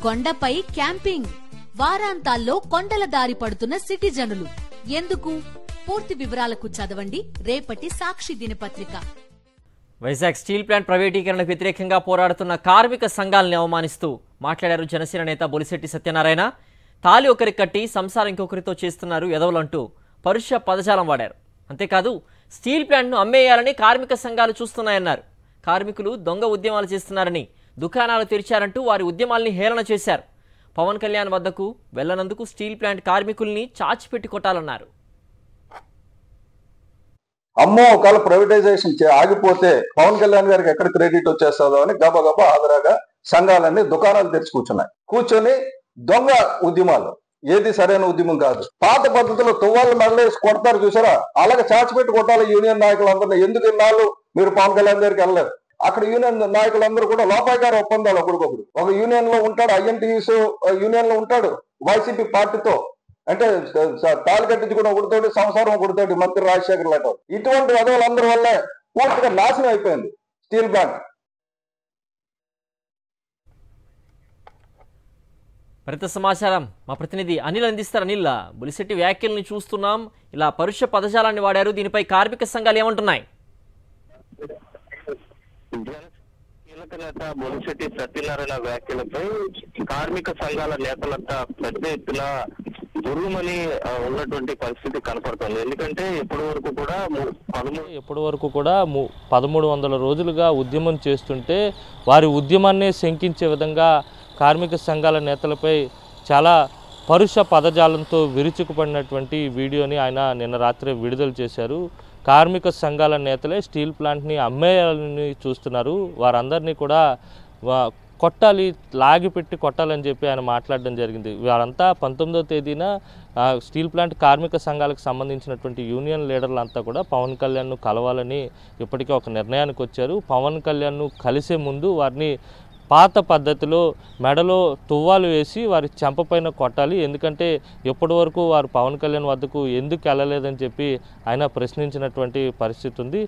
కొండపై క్యాంపింగ్, వారాంతాల్లో కొండల దారి పడుతున్న సిటిజనులు. ఎందుకు? పూర్తి వివరాలకు చదవండి రేపటి సాక్షి దినపత్రిక. వైజాగ్ స్టీల్ ప్లాంట్ ప్రైవేటీకరణకు వ్యతిరేకంగా పోరాడుతున్న కార్మిక సంఘాలను అవమానిస్తూ మాట్లాడారు జనసేన నేత బొలిశెట్టి సత్యనారాయణ. తాలి ఒకరికి కట్టి సంసారం ఇంకొకరితో చేస్తున్నారు ఎదవలంటూ పరుష పదజాలం వాడారు. అంతేకాదు స్టీల్ ప్లాంట్ను అమ్మేయాలని కార్మిక సంఘాలు చూస్తున్నాయన్నారు. కార్మికులు దొంగ ఉద్యమాలు చేస్తున్నారని, దుకాణాలు తెరిచారంటూ వారి ఉద్యమాల్ని హేళన చేశారు. పవన్ కళ్యాణ్ వద్దకు వెళ్లనందుకు స్టీల్ ప్లాంట్ కార్మికుల్ని చాచిపెట్టి కొట్టాలన్నారు. అమ్మో ఒకవేళ ప్రైవేటైజేషన్ ఆగిపోతే పవన్ కళ్యాణ్ గారికి ఎక్కడ క్రెడిట్ వచ్చేస్తుందో అని గబగబా ఆదరాగా సంఘాలన్నీ దుకాణాలు తెరిచి కూర్చొని దొంగ ఉద్యమాలు. ఏది సరైన ఉద్యమం కాదు. పాత పద్ధతిలో తువ్వాళ్ళు మెడలేసి కొడతారు చూసారా, అలాగే చాచిపెట్టి కొట్టాలి యూనియన్ నాయకులందరినీ. ఎందుకు ఇన్నాళ్ళు మీరు పవన్ కళ్యాణ్ గారికి వెళ్ళలేదు? అక్కడ యూనియన్ నాయకులందరూ కూడా లోపాయకార ఒప్పందాలు ఒకరికొకరు. ఒక యూనియన్ లో ఉంటాడు, ఐఎన్టీయూస్ యూనియన్ లో ఉంటాడు వైసీపీ పార్టీతో, అంటే తాళి కట్టించుకుని ఒకటితోటి సంసారం ఒకటితోటి మంత్రి రాజశేఖర్ లాంటి ఇటువంటి వదవులందరి వల్లే పూర్తిగా నాశనం అయిపోయింది స్టీల్ ప్లాంట్. మరింత సమాచారం మా ప్రతినిధి అనిల్ అందిస్తారు. అనిల్, బొలిశెట్టి వ్యాఖ్యల్ని చూస్తున్నాం, ఇలా పరుష పదజాలాన్ని వాడారు. దీనిపై కార్మిక సంఘాలు ఏమంటున్నాయి? కీలక నేత బొలిశెట్టి సత్యనారాయణ వ్యాఖ్యలపై కార్మిక సంఘాల నేతలంతా పెద్ద ఎత్తున దుర్మని ఉన్నటువంటి పరిస్థితి కనపడుతుంది. ఎందుకంటే ఇప్పటి వరకు కూడా 1300 రోజులుగా ఉద్యమం చేస్తుంటే వారి ఉద్యమాన్ని శంకించే విధంగా కార్మిక సంఘాల నేతలపై చాలా పరుష పదజాలంతో విరుచుకుపడినటువంటి వీడియోని ఆయన నిన్న రాత్రి విడుదల చేశారు. కార్మిక సంఘాల నేతలే స్టీల్ ప్లాంట్ని అమ్మేయాలని చూస్తున్నారు, వారందరినీ కూడా కొట్టాలి, లాగిపెట్టి కొట్టాలని చెప్పి ఆయన మాట్లాడడం జరిగింది. వారంతా 19వ తేదీన స్టీల్ ప్లాంట్ కార్మిక సంఘాలకు సంబంధించినటువంటి యూనియన్ లీడర్లంతా కూడా పవన్ కళ్యాణ్ను కలవాలని ఇప్పటికే ఒక నిర్ణయానికి వచ్చారు. పవన్ కళ్యాణ్ను కలిసే ముందు వారిని పాత పద్ధతిలో మెడలో తువ్వాలు వేసి వారి చెంపపైన కొట్టాలి. ఎందుకంటే ఇప్పటి వరకు వారు పవన్ కళ్యాణ్ వద్దకు ఎందుకు వెళ్ళలేదని చెప్పి ఆయన ప్రశ్నించినటువంటి పరిస్థితి ఉంది.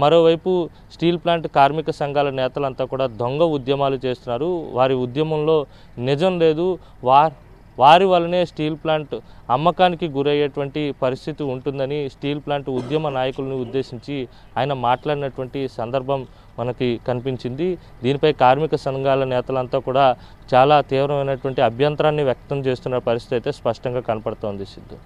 మరోవైపు స్టీల్ ప్లాంట్ కార్మిక సంఘాల నేతలంతా కూడా దొంగ ఉద్యమాలు చేస్తున్నారు. వారి ఉద్యమంలో నిజం లేదు, వారి వల్లనే స్టీల్ ప్లాంట్ అమ్మకానికి గురయ్యేటువంటి పరిస్థితి ఉంటుందని స్టీల్ ప్లాంట్ ఉద్యమ నాయకులను ఉద్దేశించి ఆయన మాట్లాడినటువంటి సందర్భం మనకి కనిపించింది. దీనిపై కార్మిక సంఘాల నేతలంతా కూడా చాలా తీవ్రమైనటువంటి అభ్యంతరాన్ని వ్యక్తం చేస్తున్న పరిస్థితి అయితే స్పష్టంగా కనపడుతోంది. సిద్ధు.